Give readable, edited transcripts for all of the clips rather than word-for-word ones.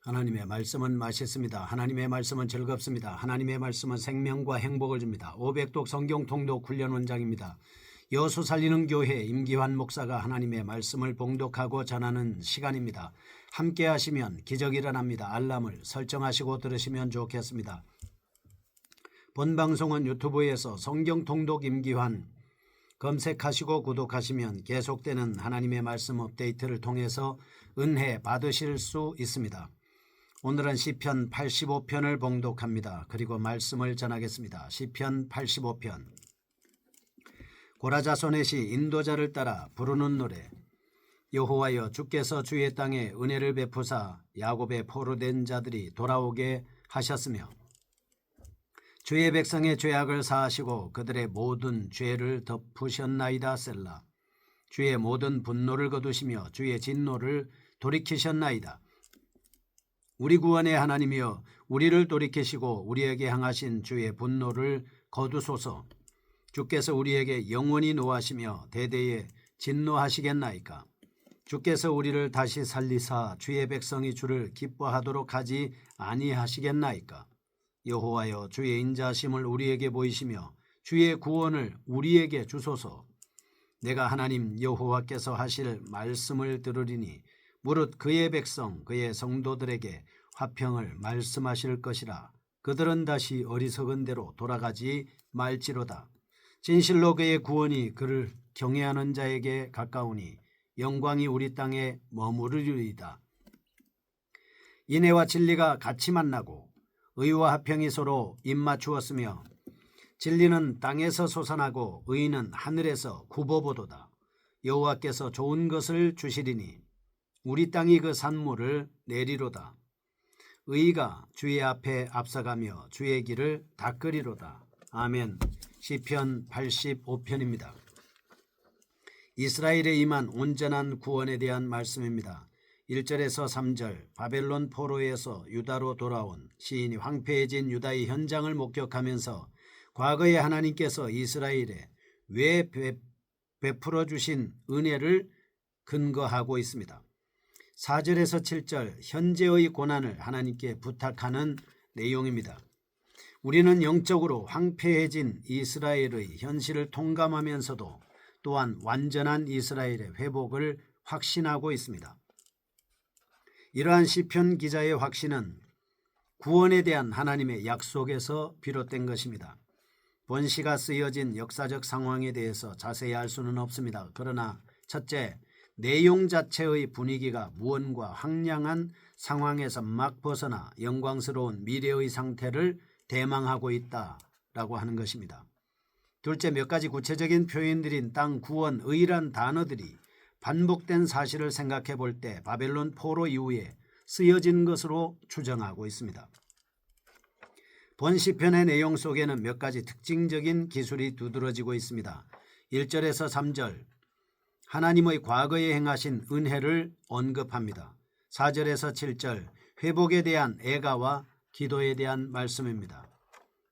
하나님의 말씀은 맛있습니다. 하나님의 말씀은 즐겁습니다. 하나님의 말씀은 생명과 행복을 줍니다. 500독 성경 통독 훈련 원장입니다. 여수 살리는 교회 임기환 목사가 하나님의 말씀을 봉독하고 전하는 시간입니다. 함께 하시면 기적이 일어납니다. 알람을 설정하시고 들으시면 좋겠습니다. 본 방송은 유튜브에서 성경 통독 임기환 검색하시고 구독하시면 계속되는 하나님의 말씀 업데이트를 통해서 은혜 받으실 수 있습니다. 오늘은 시편 85편을 봉독합니다. 그리고 말씀을 전하겠습니다. 시편 85편. 고라자소넷이 인도자를 따라 부르는 노래. 여호와여, 주께서 주의 땅에 은혜를 베푸사 야곱의 포로된 자들이 돌아오게 하셨으며 주의 백성의 죄악을 사하시고 그들의 모든 죄를 덮으셨나이다. 셀라. 주의 모든 분노를 거두시며 주의 진노를 돌이키셨나이다. 우리 구원의 하나님이여, 우리를 돌이키시고 우리에게 향하신 주의 분노를 거두소서. 주께서 우리에게 영원히 노하시며 대대에 진노하시겠나이까. 주께서 우리를 다시 살리사 주의 백성이 주를 기뻐하도록 하지 아니하시겠나이까. 여호와여, 주의 인자하심을 우리에게 보이시며 주의 구원을 우리에게 주소서. 내가 하나님 여호와께서 하실 말씀을 들으리니 무릇 그의 백성 그의 성도들에게 화평을 말씀하실 것이라. 그들은 다시 어리석은 대로 돌아가지 말지로다. 진실로 그의 구원이 그를 경외하는 자에게 가까우니 영광이 우리 땅에 머무르리이다. 인애와 진리가 같이 만나고 의와 화평이 서로 입맞추었으며 진리는 땅에서 솟아나고 의는 하늘에서 굽어보도다. 여호와께서 좋은 것을 주시리니 우리 땅이 그 산물을 내리로다. 의가 주의 앞에 앞서가며 주의 길을 닦으리로다. 아멘. 시편 85편입니다. 이스라엘에 임한 온전한 구원에 대한 말씀입니다. 1절에서 3절. 바벨론 포로에서 유다로 돌아온 시인이 황폐해진 유다의 현장을 목격하면서 과거에 하나님께서 이스라엘에 왜 베풀어 주신 은혜를 근거하고 있습니다. 4절에서 7절. 현재의 고난을 하나님께 부탁하는 내용입니다. 우리는 영적으로 황폐해진 이스라엘의 현실을 통감하면서도 또한 완전한 이스라엘의 회복을 확신하고 있습니다. 이러한 시편 기자의 확신은 구원에 대한 하나님의 약속에서 비롯된 것입니다. 본시가 쓰여진 역사적 상황에 대해서 자세히 알 수는 없습니다. 그러나 첫째, 내용 자체의 분위기가 무언가 황량한 상황에서 막 벗어나 영광스러운 미래의 상태를 대망하고 있다라고 하는 것입니다. 둘째, 몇 가지 구체적인 표현들인 땅, 구원, 의란 단어들이 반복된 사실을 생각해 볼 때 바벨론 포로 이후에 쓰여진 것으로 추정하고 있습니다. 본 시편의 내용 속에는 몇 가지 특징적인 기술이 두드러지고 있습니다. 1절에서 3절. 하나님의 과거에 행하신 은혜를 언급합니다. 4절에서 7절. 회복에 대한 애가와 기도에 대한 말씀입니다.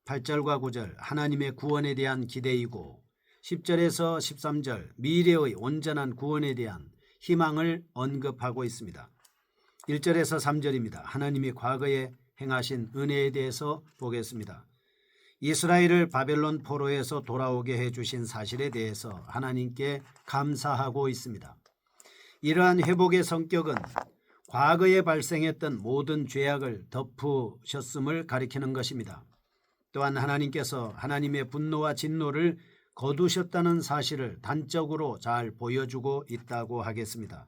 8절과 9절. 하나님의 구원에 대한 기대이고 10절에서 13절. 미래의 온전한 구원에 대한 희망을 언급하고 있습니다. 1절에서 3절입니다. 하나님이 과거에 행하신 은혜에 대해서 보겠습니다. 이스라엘을 바벨론 포로에서 돌아오게 해주신 사실에 대해서 하나님께 감사하고 있습니다. 이러한 회복의 성격은 과거에 발생했던 모든 죄악을 덮으셨음을 가리키는 것입니다. 또한 하나님께서 하나님의 분노와 진노를 거두셨다는 사실을 단적으로 잘 보여주고 있다고 하겠습니다.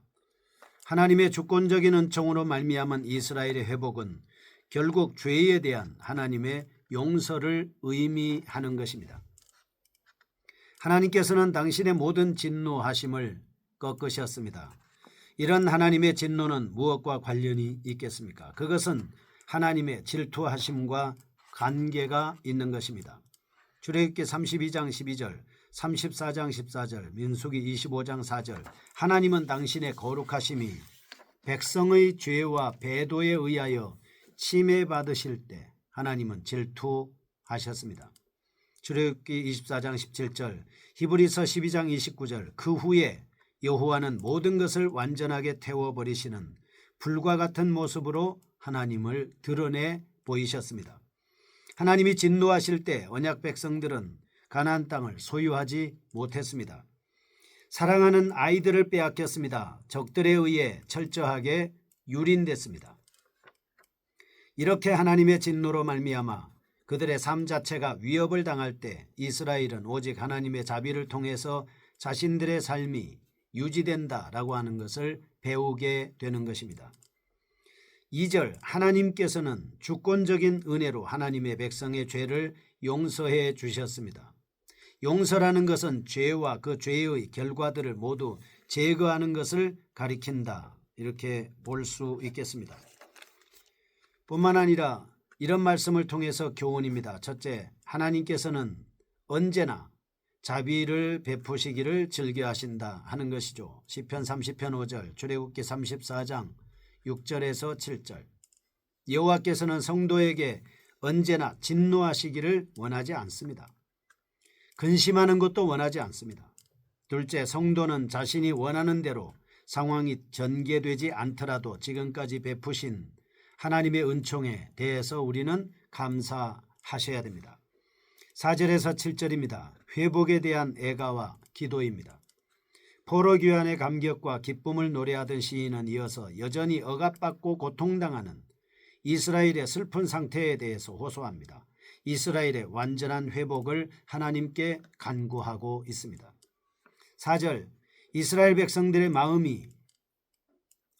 하나님의 주권적인 은총으로 말미암은 이스라엘의 회복은 결국 죄에 대한 하나님의 용서를 의미하는 것입니다. 하나님께서는 당신의 모든 진노하심을 꺾으셨습니다. 이런 하나님의 진노는 무엇과 관련이 있겠습니까? 그것은 하나님의 질투하심과 관계가 있는 것입니다. 출애굽기 32장 12절, 34장 14절, 민수기 25장 4절. 하나님은 당신의 거룩하심이 백성의 죄와 배도에 의하여 침해받으실 때 하나님은 질투하셨습니다. 출애굽기 24장 17절, 히브리서 12장 29절. 그 후에 여호와는 모든 것을 완전하게 태워버리시는 불과 같은 모습으로 하나님을 드러내 보이셨습니다. 하나님이 진노하실 때 언약 백성들은 가나안 땅을 소유하지 못했습니다. 사랑하는 아이들을 빼앗겼습니다. 적들에 의해 철저하게 유린됐습니다. 이렇게 하나님의 진노로 말미암아 그들의 삶 자체가 위협을 당할 때 이스라엘은 오직 하나님의 자비를 통해서 자신들의 삶이 유지된다라고 하는 것을 배우게 되는 것입니다. 2절, 하나님께서는 주권적인 은혜로 하나님의 백성의 죄를 용서해 주셨습니다. 용서라는 것은 죄와 그 죄의 결과들을 모두 제거하는 것을 가리킨다, 이렇게 볼 수 있겠습니다. 뿐만 아니라 이런 말씀을 통해서 교훈입니다. 첫째, 하나님께서는 언제나 자비를 베푸시기를 즐겨하신다 하는 것이죠. 시편 30편 5절, 출애굽기 34장 6절에서 7절. 여호와께서는 성도에게 언제나 진노하시기를 원하지 않습니다. 근심하는 것도 원하지 않습니다. 둘째, 성도는 자신이 원하는 대로 상황이 전개되지 않더라도 지금까지 베푸신 하나님의 은총에 대해서 우리는 감사하셔야 됩니다. 4절에서 7절입니다. 회복에 대한 애가와 기도입니다. 포로 귀환의 감격과 기쁨을 노래하던 시인은 이어서 여전히 억압받고 고통당하는 이스라엘의 슬픈 상태에 대해서 호소합니다. 이스라엘의 완전한 회복을 하나님께 간구하고 있습니다. 4절, 이스라엘 백성들의 마음이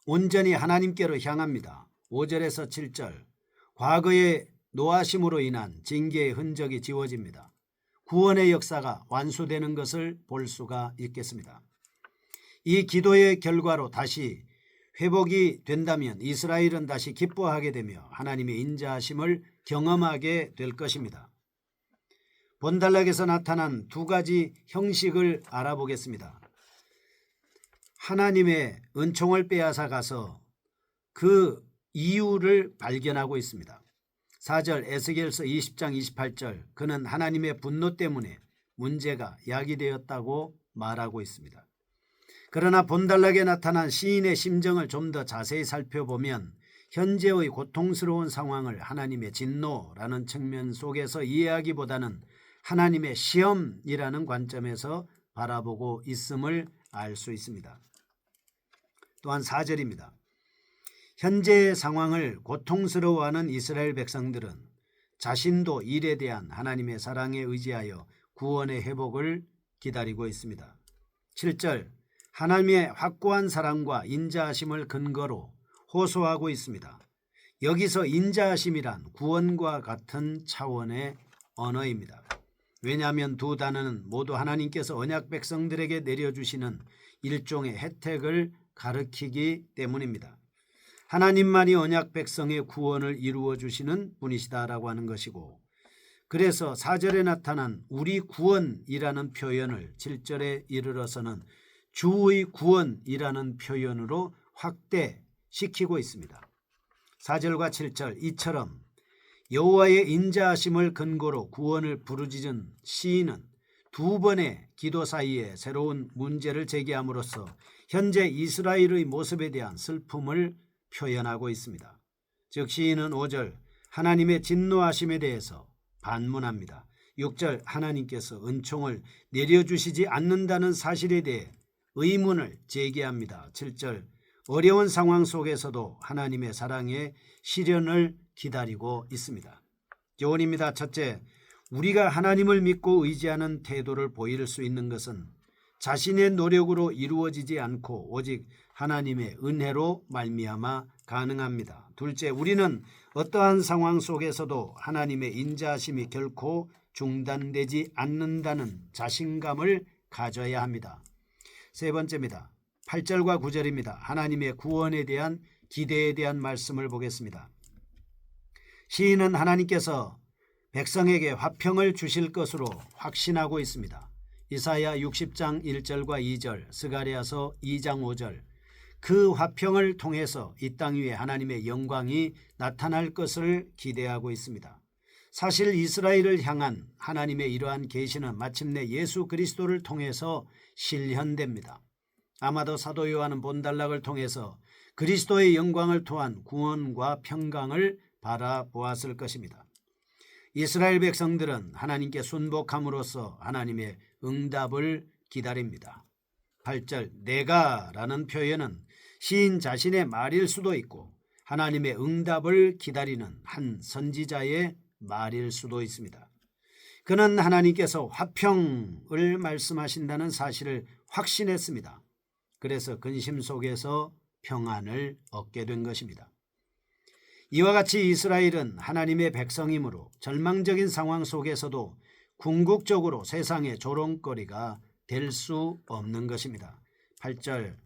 온전히 하나님께로 향합니다. 5절에서 7절, 과거의 노하심으로 인한 징계의 흔적이 지워집니다. 구원의 역사가 완수되는 것을 볼 수가 있겠습니다. 이 기도의 결과로 다시 회복이 된다면 이스라엘은 다시 기뻐하게 되며 하나님의 인자하심을 경험하게 될 것입니다. 본달락에서 나타난 두 가지 형식을 알아보겠습니다. 하나님의 은총을 빼앗아 가서 그 이유를 발견하고 있습니다. 4절 에스겔서 20장 28절, 그는 하나님의 분노 때문에 문제가 야기되었다고 말하고 있습니다. 그러나 본달락에 나타난 시인의 심정을 좀 더 자세히 살펴보면 현재의 고통스러운 상황을 하나님의 진노라는 측면 속에서 이해하기보다는 하나님의 시험이라는 관점에서 바라보고 있음을 알 수 있습니다. 또한 4절입니다. 현재의 상황을 고통스러워하는 이스라엘 백성들은 자신도 일에 대한 하나님의 사랑에 의지하여 구원의 회복을 기다리고 있습니다. 7절, 하나님의 확고한 사랑과 인자하심을 근거로 호소하고 있습니다. 여기서 인자하심이란 구원과 같은 차원의 언어입니다. 왜냐하면 두 단어는 모두 하나님께서 언약 백성들에게 내려주시는 일종의 혜택을 가리키기 때문입니다. 하나님만이 언약 백성의 구원을 이루어 주시는 분이시다라고 하는 것이고, 그래서 4절에 나타난 우리 구원이라는 표현을 7절에 이르러서는 주의 구원이라는 표현으로 확대시키고 있습니다. 4절과 7절 이처럼 여호와의 인자하심을 근거로 구원을 부르짖은 시인은 두 번의 기도 사이에 새로운 문제를 제기함으로써 현재 이스라엘의 모습에 대한 슬픔을 표현하고 있습니다. 즉 시인은 5절 하나님의 진노하심에 대해서 반문합니다. 6절 하나님께서 은총을 내려주시지 않는다는 사실에 대해 의문을 제기합니다. 7절 어려운 상황 속에서도 하나님의 사랑의 실현을 기다리고 있습니다. 교훈입니다. 첫째, 우리가 하나님을 믿고 의지하는 태도를 보일 수 있는 것은 자신의 노력으로 이루어지지 않고 오직 하나님의 은혜로 말미암아 가능합니다. 둘째, 우리는 어떠한 상황 속에서도 하나님의 인자하심이 결코 중단되지 않는다는 자신감을 가져야 합니다. 세 번째입니다. 8절과 9절입니다. 하나님의 구원에 대한 기대에 대한 말씀을 보겠습니다. 시인은 하나님께서 백성에게 화평을 주실 것으로 확신하고 있습니다. 이사야 60장 1절과 2절, 스가랴서 2장 5절, 그 화평을 통해서 이 땅 위에 하나님의 영광이 나타날 것을 기대하고 있습니다. 사실 이스라엘을 향한 하나님의 이러한 계시는 마침내 예수 그리스도를 통해서 실현됩니다. 아마도 사도 요한은 본달락을 통해서 그리스도의 영광을 토한 구원과 평강을 바라보았을 것입니다. 이스라엘 백성들은 하나님께 순복함으로써 하나님의 응답을 기다립니다. 8절 내가 라는 표현은 시인 자신의 말일 수도 있고 하나님의 응답을 기다리는 한 선지자의 말일 수도 있습니다. 그는 하나님께서 화평을 말씀하신다는 사실을 확신했습니다. 그래서 근심 속에서 평안을 얻게 된 것입니다. 이와 같이 이스라엘은 하나님의 백성이므로 절망적인 상황 속에서도 궁극적으로 세상의 조롱거리가 될 수 없는 것입니다. 8절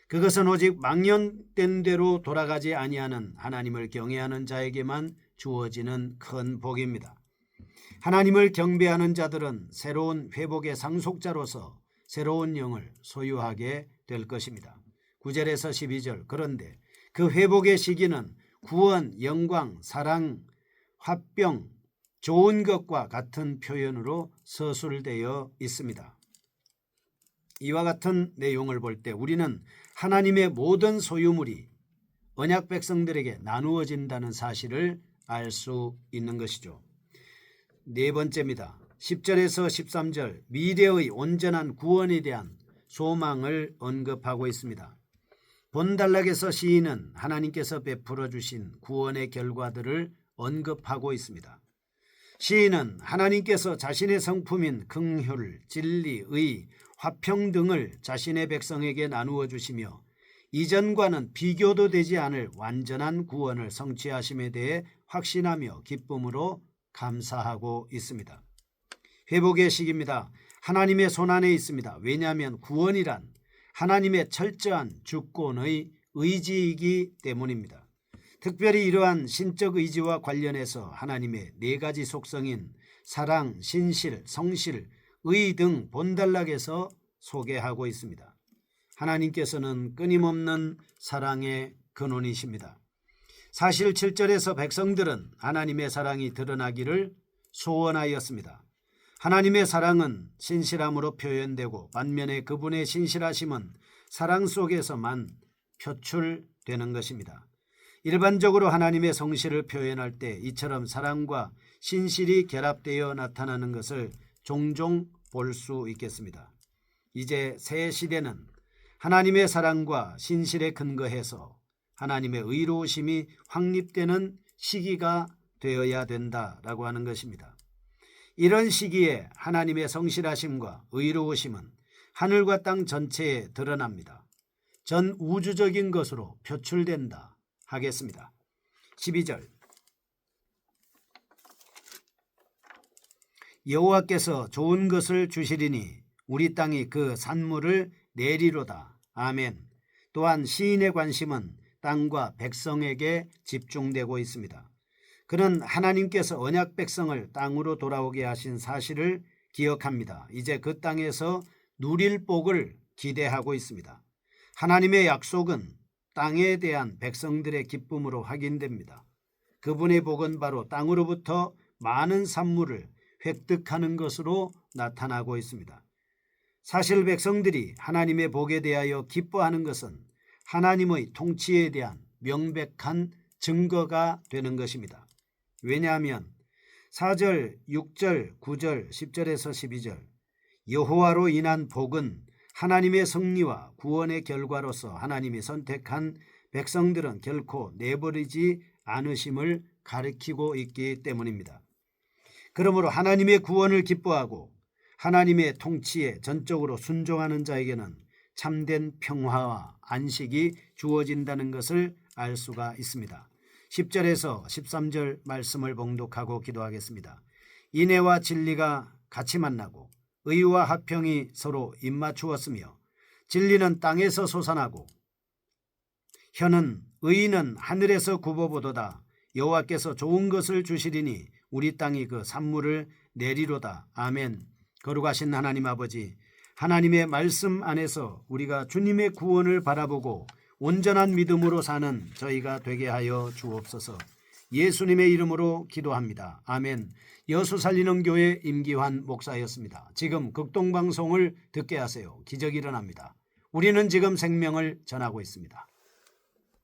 그것은 오직 망령된 대로 돌아가지 아니하는 하나님을 경외하는 자에게만 주어지는 큰 복입니다. 하나님을 경배하는 자들은 새로운 회복의 상속자로서 새로운 영을 소유하게 될 것입니다. 9절에서 12절 그런데 그 회복의 시기는 구원, 영광, 사랑, 화평, 좋은 것과 같은 표현으로 서술되어 있습니다. 이와 같은 내용을 볼 때 우리는 하나님의 모든 소유물이 언약 백성들에게 나누어진다는 사실을 알 수 있는 것이죠. 네 번째입니다. 10절에서 13절 미래의 온전한 구원에 대한 소망을 언급하고 있습니다. 본단락에서 시인은 하나님께서 베풀어 주신 구원의 결과들을 언급하고 있습니다. 시인은 하나님께서 자신의 성품인 긍휼, 진리, 의, 화평 등을 자신의 백성에게 나누어 주시며 이전과는 비교도 되지 않을 완전한 구원을 성취하심에 대해 확신하며 기쁨으로 감사하고 있습니다. 회복의 시기입니다. 하나님의 손안에 있습니다. 왜냐하면 구원이란 하나님의 철저한 주권의 의지이기 때문입니다. 특별히 이러한 신적 의지와 관련해서 하나님의 네 가지 속성인 사랑, 신실, 성실, 의 등 본단락에서 소개하고 있습니다. 하나님께서는 끊임없는 사랑의 근원이십니다. 사실 7절에서 백성들은 하나님의 사랑이 드러나기를 소원하였습니다. 하나님의 사랑은 신실함으로 표현되고 반면에 그분의 신실하심은 사랑 속에서만 표출되는 것입니다. 일반적으로 하나님의 성실을 표현할 때 이처럼 사랑과 신실이 결합되어 나타나는 것을 종종 볼 수 있겠습니다. 이제 새 시대는 하나님의 사랑과 신실에 근거해서 하나님의 의로우심이 확립되는 시기가 되어야 된다라고 하는 것입니다. 이런 시기에 하나님의 성실하심과 의로우심은 하늘과 땅 전체에 드러납니다. 전 우주적인 것으로 표출된다 하겠습니다. 12절 여호와께서 좋은 것을 주시리니 우리 땅이 그 산물을 내리로다. 아멘. 또한 시인의 관심은 땅과 백성에게 집중되고 있습니다. 그는 하나님께서 언약 백성을 땅으로 돌아오게 하신 사실을 기억합니다. 이제 그 땅에서 누릴 복을 기대하고 있습니다. 하나님의 약속은 땅에 대한 백성들의 기쁨으로 확인됩니다. 그분의 복은 바로 땅으로부터 많은 산물을 획득하는 것으로 나타나고 있습니다. 사실 백성들이 하나님의 복에 대하여 기뻐하는 것은 하나님의 통치에 대한 명백한 증거가 되는 것입니다. 왜냐하면 4절, 6절, 9절, 10절에서 12절 여호와로 인한 복은 하나님의 승리와 구원의 결과로서 하나님이 선택한 백성들은 결코 내버리지 않으심을 가리키고 있기 때문입니다. 그러므로 하나님의 구원을 기뻐하고 하나님의 통치에 전적으로 순종하는 자에게는 참된 평화와 안식이 주어진다는 것을 알 수가 있습니다. 10절에서 13절 말씀을 봉독하고 기도하겠습니다. 인애와 진리가 같이 만나고 의와 화평이 서로 입맞추었으며 진리는 땅에서 솟아나고 혀는 의는 하늘에서 굽어보도다. 여호와께서 좋은 것을 주시리니 우리 땅이 그 산물을 내리로다. 아멘. 거룩하신 하나님 아버지, 하나님의 말씀 안에서 우리가 주님의 구원을 바라보고 온전한 믿음으로 사는 저희가 되게 하여 주옵소서. 예수님의 이름으로 기도합니다. 아멘. 여수 살리는 교회 임기환 목사였습니다. 지금 극동방송을 듣게 하세요. 기적이 일어납니다. 우리는 지금 생명을 전하고 있습니다.